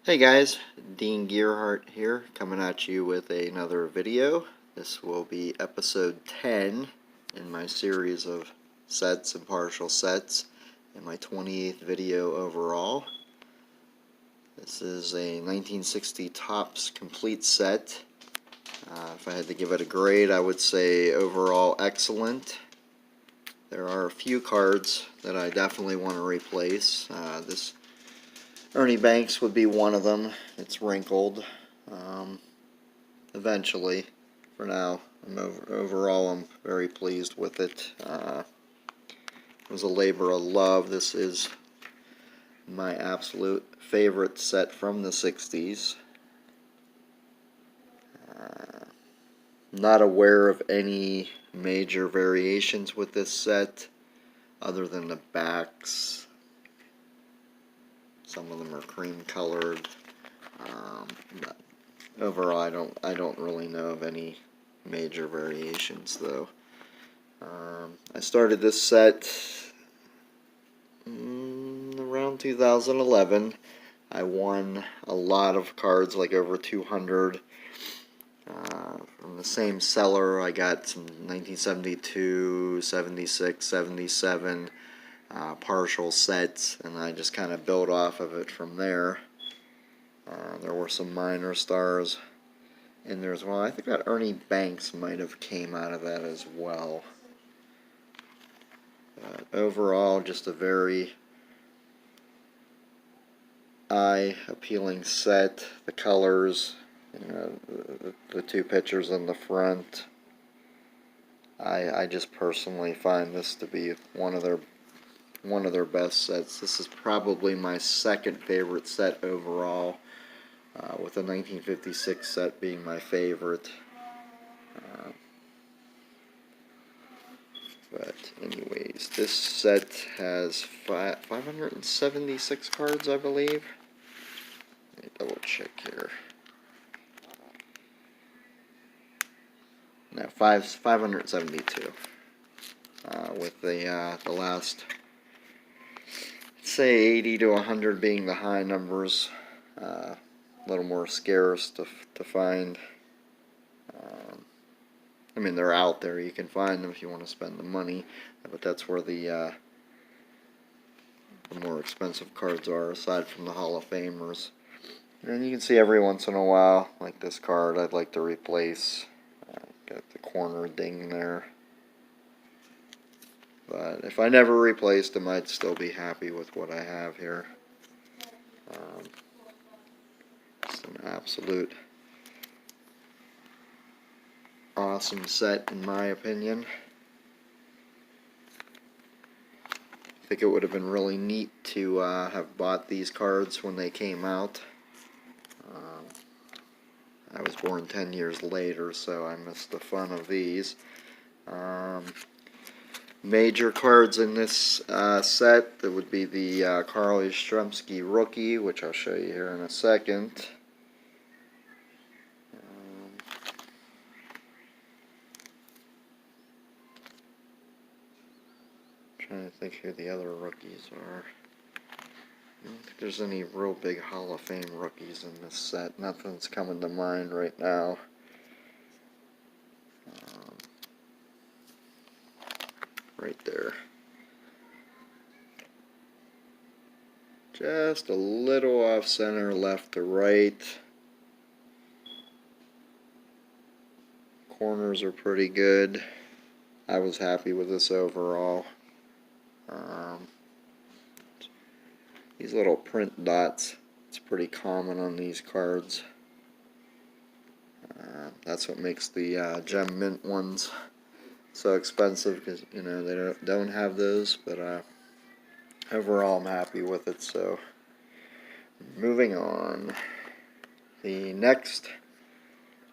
Hey guys, Dean Gearhart here, coming at you with another video. This will be episode 10 in my series of sets and partial sets, and my 28th video overall. This is a 1960 Topps complete set. If I had to give it a grade, I would say overall excellent. There are a few cards that I definitely want to replace. This Ernie Banks would be one of them. It's wrinkled. Eventually, for now, overall I'm very pleased with it. It was a labor of love. This is my absolute favorite set from the 60s. Not aware of any major variations with this set other than the backs. Some of them are cream colored. But overall, I don't really know of any major variations though. I started this set around 2011. I won a lot of cards, like over 200. From the same seller, I got some 1972, 76, 77 partial sets, and I just kind of built off of it from there. There were some minor stars in there as well. I think that Ernie Banks might have came out of that as well. But overall, just a very eye-appealing set. The colors, the two pictures in the front. I just personally find this to be one of their best sets. This is probably my second favorite set overall, with the 1956 set being my favorite. But anyways, this set has 576 cards, I believe. Let me double check here. No, 572. With the last, say 80 to 100 being the high numbers. A little more scarce to find. I mean, they're out there. You can find them if you want to spend the money, but that's where the more expensive cards are, aside from the Hall of Famers. And you can see every once in a while, like this card, I'd like to replace. Got the corner ding there. But if I never replaced them, I'd still be happy with what I have here. It's an absolute awesome set, in my opinion. I think it would have been really neat to have bought these cards when they came out. I was born 10 years later, so I missed the fun of these. Major cards in this set, that would be the Carl Yastrzemski rookie, which I'll show you here in a second. Trying to think who the other rookies are. I don't think there's any real big Hall of Fame rookies in this set. Nothing's coming to mind right now. Right there. Just a little off center, left to right. Corners are pretty good. I was happy with this overall. These little print dots, it's pretty common on these cards. That's what makes the gem mint ones so expensive, because they don't have those. But overall, I'm happy with it. So moving on, the next,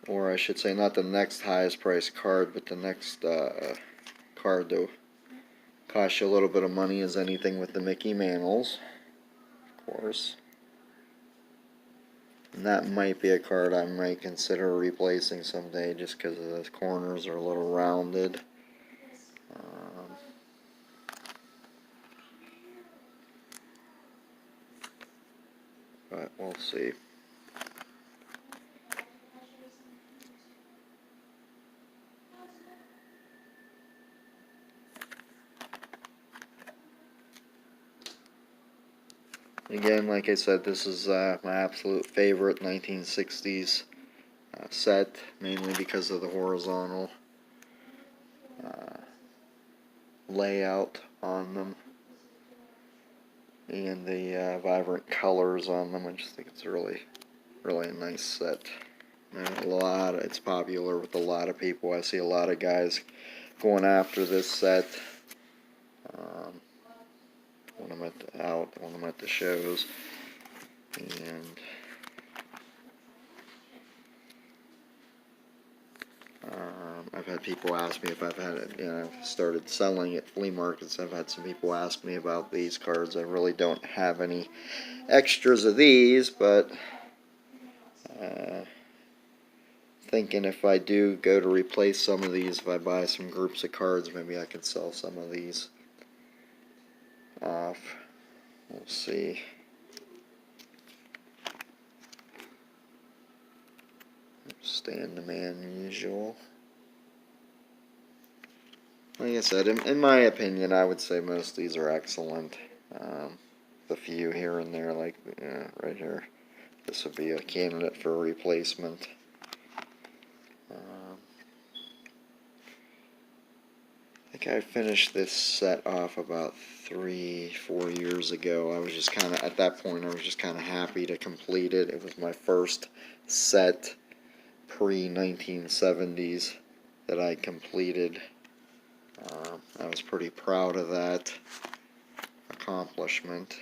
or I should say, not the next highest priced card, but the next card to cost you a little bit of money is anything with the Mickey Mantles, of course. And that might be a card I might consider replacing someday, just because the corners are a little rounded. but we'll see. Again, like I said, this is my absolute favorite 1960s set, mainly because of the horizontal layout on them and the vibrant colors on them. I just think it's really a nice set. And it's popular with a lot of people. I see a lot of guys going after this set when I'm at the shows, and I've had people ask me if I've had it, started selling at flea markets. I've had some people ask me about these cards. I really don't have any extras of these, but thinking if I do go to replace some of these, if I buy some groups of cards, maybe I can sell some of these off. We'll see. Stan the Man usual. Like I said, in my opinion, I would say most of these are excellent. The few here and there, like right here, this would be a candidate for a replacement. I think I finished this set off about 3-4 years ago. I was just kind of, at that point, I was just kind of happy to complete it. It was my first set pre-1970s that I completed. I was pretty proud of that accomplishment.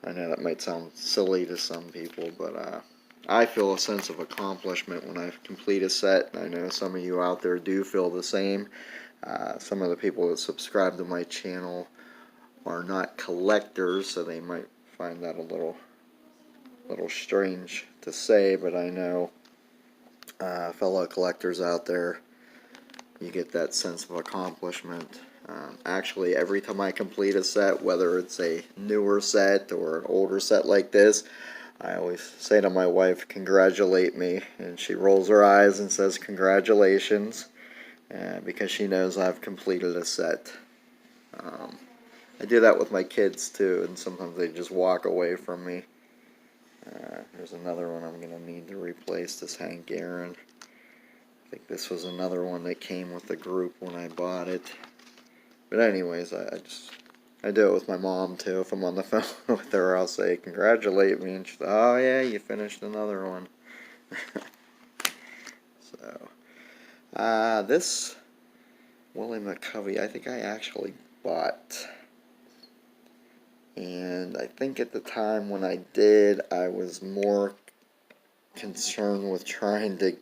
I know that might sound silly to some people, but I feel a sense of accomplishment when I complete a set, and I know some of you out there do feel the same. Some of the people that subscribe to my channel are not collectors, so they might find that a little strange to say, but I know fellow collectors out there, you get that sense of accomplishment. Actually, every time I complete a set, whether it's a newer set or an older set like this, I always say to my wife, "Congratulate me," and she rolls her eyes and says, "Congratulations," because she knows I've completed a set. I do that with my kids too, and sometimes they just walk away from me. There's another one I'm going to need to replace, this Hank Aaron. I think this was another one that came with the group when I bought it. But anyways, I do it with my mom too. If I'm on the phone with her, I'll say, "Congratulate me," and she's like, "Oh yeah, you finished another one." So, this Willie McCovey, I think I actually bought. And I think at the time when I did, I was more concerned with trying to,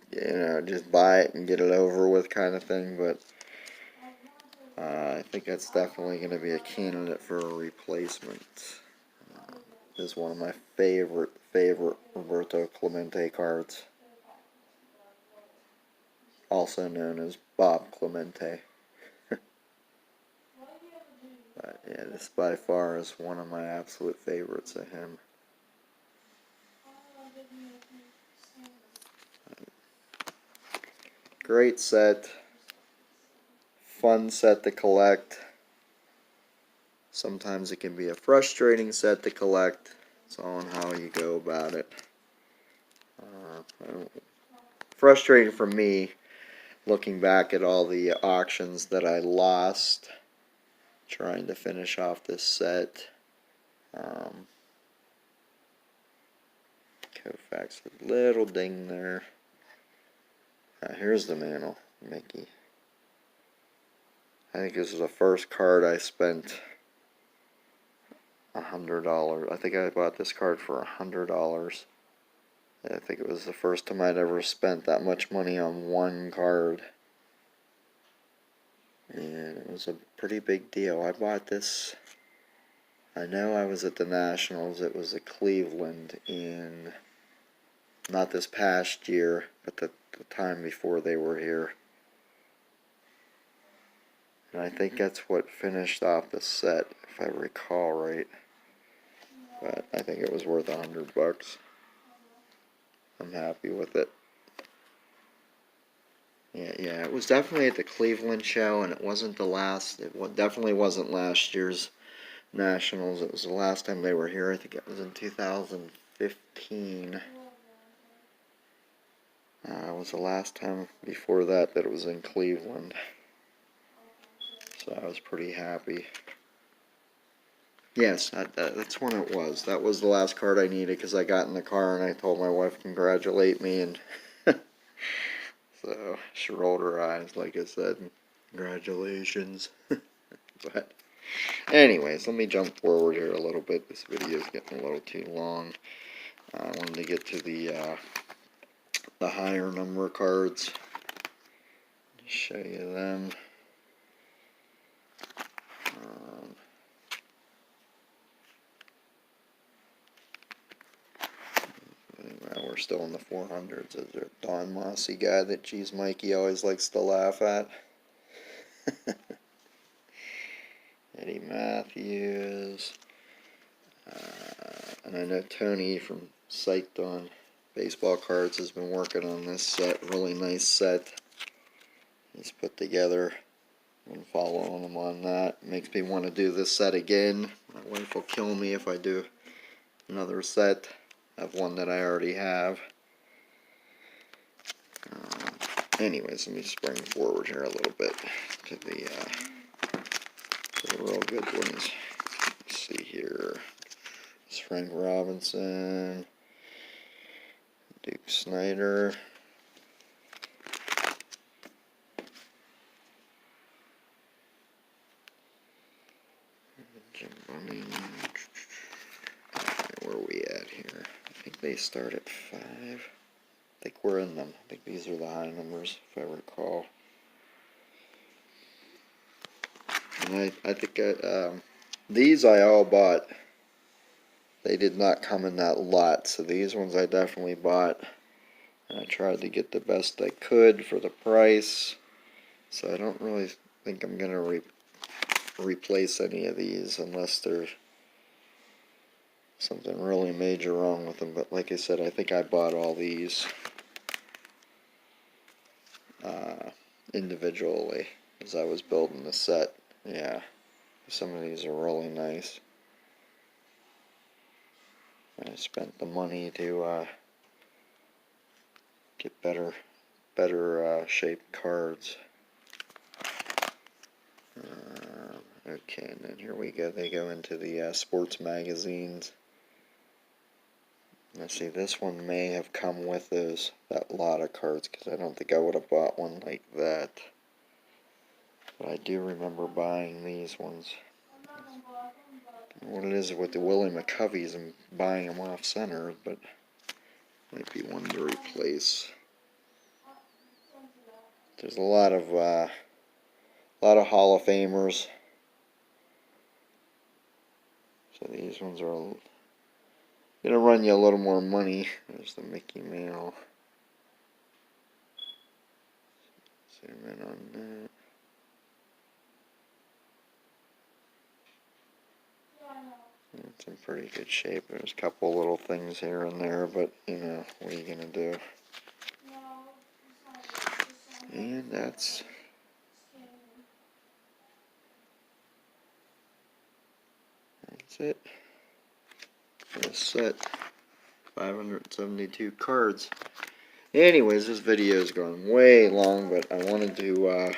just buy it and get it over with kind of thing, but I think that's definitely going to be a candidate for a replacement. This is one of my favorite Roberto Clemente cards, also known as Bob Clemente. But yeah, this by far is one of my absolute favorites of him. Great set, fun set to collect. Sometimes it can be a frustrating set to collect. It's all on how you go about it. Frustrating for me, looking back at all the auctions that I lost trying to finish off this set. Koufax, a little ding there. Here's the Mantle, Mickey. I think this is the first card I spent $100. I think I bought this card for $100. I think it was the first time I'd ever spent that much money on one card. And it was a pretty big deal. I bought this, I know I was at the Nationals. It was at Cleveland in, not this past year, but the time before they were here. And I think that's what finished off the set, if I recall right. But I think it was worth $100. I'm happy with it. Yeah, it was definitely at the Cleveland show, and it wasn't the last. Definitely wasn't last year's Nationals. It was the last time they were here. I think it was in 2015. It was the last time before that it was in Cleveland. So I was pretty happy. Yes, that's when it was. That was the last card I needed because I got in the car and I told my wife congratulate me, and so she rolled her eyes like I said, congratulations. But anyways, let me jump forward here a little bit. This video is getting a little too long. I wanted to get to the higher number cards. Just show you them. Well, we're still in the 400s. Is there a Don Mossy guy that Geez Mikey always likes to laugh at? Eddie Matthews. And I know Tony from Psyched on Baseball Cards has been working on this set. Really nice set he's put together. I'm following him on that. Makes me want to do this set again. My wife will kill me if I do another set of one that I already have. Anyways, let me spring forward here a little bit to the real good ones. Let's see here. It's Frank Robinson, Duke Snider, Jim Bunning. Where are we at here? I think they start at 5. I think we're in them. I think these are the high numbers, if I recall. And I think these I all bought. They did not come in that lot, so these ones I definitely bought. And I tried to get the best I could for the price. So I don't really think I'm going to replace any of these unless there's something really major wrong with them. But like I said, I think I bought all these individually as I was building the set. Yeah, some of these are really nice. I spent the money to get better shaped cards. Okay, and then here we go. They go into the sports magazines. Let's see, this one may have come with that lot of cards, because I don't think I would have bought one like that. But I do remember buying these ones. What it is with the Willie McCoveys and buying them off center, but might be one to replace. There's a lot of Hall of Famers. So these ones are going to run you a little more money. There's the Mickey Mantle. Zoom in on that. It's in pretty good shape. There's a couple little things here and there, but you know, what are you going to do? And that's it. This set. 572 cards. Anyways, this video has gone way long, but I wanted to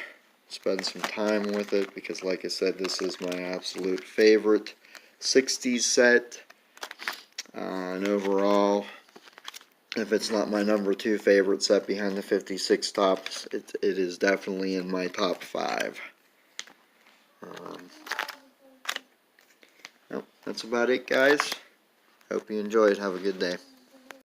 spend some time with it because, like I said, this is my absolute favorite 60s set. And overall, if it's not my number 2 favorite set behind the 56 Topps, it is definitely in my top 5. Well, that's about it, guys. Hope you enjoyed. Have a good day.